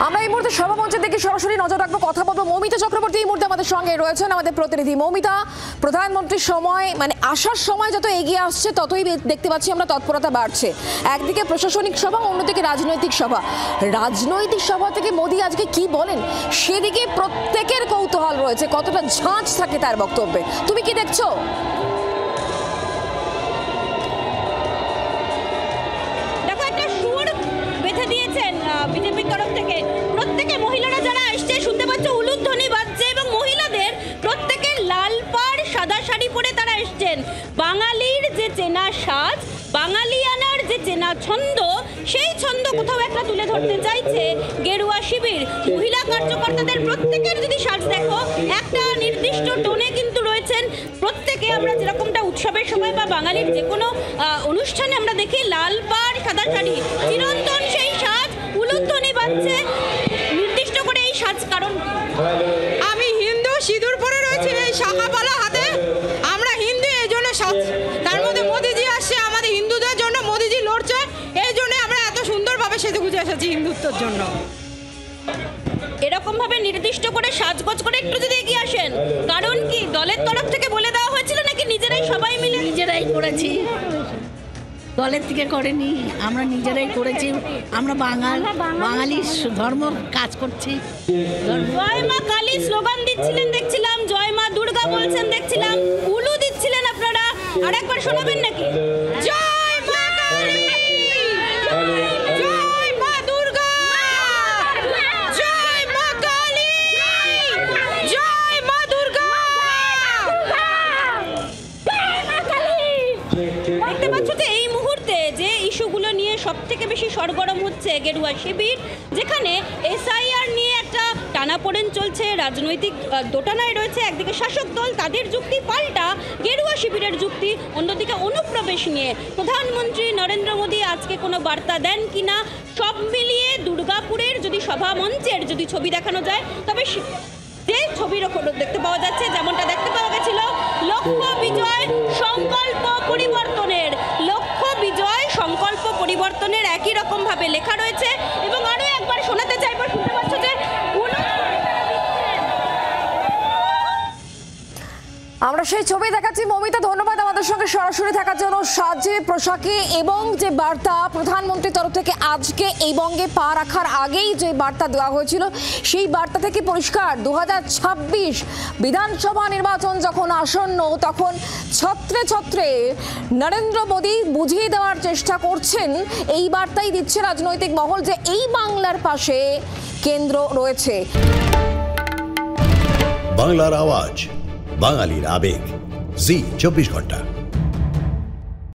আমরা এই মুহূর্তে সভামঞ্চের দিকে সরাসরি নজর রাখবো, কথা বলবো। মৌমিতা চক্রবর্তী এই মুহূর্তে আমাদের সঙ্গে রয়েছেন, আমাদের প্রতিনিধি। মৌমিতা, প্রধানমন্ত্রীর সময় আসার সময় যত এগিয়ে আসছে ততই দেখতে পাচ্ছি আমরা তৎপরতা বাড়ছে। একদিকে প্রশাসনিক সভা, অন্যদিকে রাজনৈতিক সভা। রাজনৈতিক সভা থেকে মোদী আজকে কি বলেন সেদিকে প্রত্যেকের কৌতূহল রয়েছে, কতটা ঝাঁজ থাকে তার বক্তব্যে। তুমি কি দেখছো? বিজেপির তরফ থেকে প্রত্যেকে মহিলারা যারা আসছে শুনতে পাচ্ছ উলুধ্বনি বাজছে এবং মহিলাদের প্রত্যেকে লাল পাড় সাদা শাড়ি পরে তারা এসছেন। বাঙালির যে চেনা সাজ, বাঙালিয়ানার যে চেনা ছন্দ, সেই ছন্দ কোথাও একটা তুলে ধরতে চাইছে গেরুয়া শিবির। মহিলা কার্যকর্তাদের প্রত্যেকের যদি সাজ দেখো, একটা নির্দিষ্ট টোনে কিন্তু রয়েছেন প্রত্যেকে। আমরা যেরকমটা উৎসবের সময় বা বাঙালির যে কোনো অনুষ্ঠানে আমরা দেখি লাল পাড় সাদা শাড়ি, চিরন্তন সেই সাজ, উলুধ্বনি বাজছে। নির্দিষ্ট করে এই সাজ কারণ আমি হিন্দু, সিঁদুর পরে রয়েছে এই শাখাপালা হাতে। আমরা হিন্দু, এই জন্য সাজ। তার মধ্যে মোদিজি আসছে আমাদের হিন্দুদের জন্য, মোদিজি লড়ছে, এই জন্য আমরা এত সুন্দরভাবে সেজে গুজে এসেছি হিন্দুত্বের জন্য। এরকম ভাবে নির্দিষ্ট করে সাজগোজ করে একটু যদি এগিয়ে আসেন, কারণ কি দলের তরফ থেকে বলে দেওয়া হয়েছিল নাকি নিজেরাই সবাই মিলে? নিজেরাই করেছি, দলের থেকে করেনি, আমরা নিজেরাই করেছি। আমরা বাঙালি ধর্ম কাজ করছি। জয় মা কালী স্লোগান দিচ্ছিলেন দেখছিলাম, জয় মা দুর্গা বলছেন দেখছিলাম, উলু দিচ্ছিলেন আপনারা। আর একবার শোনাবেন নাকি? জয় মা কালী, জয় মা দুর্গা, জয় মা কালী, জয় মা দুর্গা। দেখতে পাচ্ছ যে এই মুহূর্তে যে ইস্যুগুলো নিয়ে সব থেকে বেশি সরগরম হচ্ছে গেরুয়া শিবির, যেখানে এসআইআর নিয়ে একটা টানাপোড়েন চলছে, রাজনৈতিক দোটানায় রয়েছে। একদিকে শাসক দল, তাদের যুক্তি পাল্টা গেরুয়া শিবিরের যুক্তি, অন্যদিকে অনুপ্রবেশ নিয়ে প্রধানমন্ত্রী নরেন্দ্র মোদী আজকে কোনো বার্তা দেন কিনা, সব মিলিয়ে দুর্গাপুরের যদি সভা মঞ্চের যদি ছবি দেখানো যায়, তবে যে ছবির দেখতে পাওয়া যাচ্ছে, যেমনটা দেখতে পাওয়া গেছিল, লক্ষ্য বিজয় সংকল্প পরিবর্তনের, লক্ষ্য বিজয় সংকল্প পরিবর্তনের একই রকম ভাবে লেখা রয়েছে। এবং আরো একবার শোনাতে চাইবো, শুনতে পাচ্ছ যে আমরা সেই ছবি দেখাচ্ছি। মৌমিতা, ধন্যবাদ আমাদের সঙ্গে সরাসরি থাকার জন্য। সাজে পোশাকে এবং যে বার্তা প্রধানমন্ত্রীর তরফ থেকে আজকে এই বঙ্গে পা রাখার আগেই যে বার্তা দেওয়া হয়েছিল, সেই বার্তা থেকে পরিষ্কার 2026 বিধানসভা নির্বাচন যখন আসন্ন, তখন ছত্রে ছত্রে নরেন্দ্র মোদী বুঝিয়ে দেওয়ার চেষ্টা করছেন। এই বার্তাই দিচ্ছে রাজনৈতিক মহল যে এই বাংলার পাশে কেন্দ্র রয়েছে। বাংলার আওয়াজ, বাঙালির আবেগ, জি 24 ঘন্টা।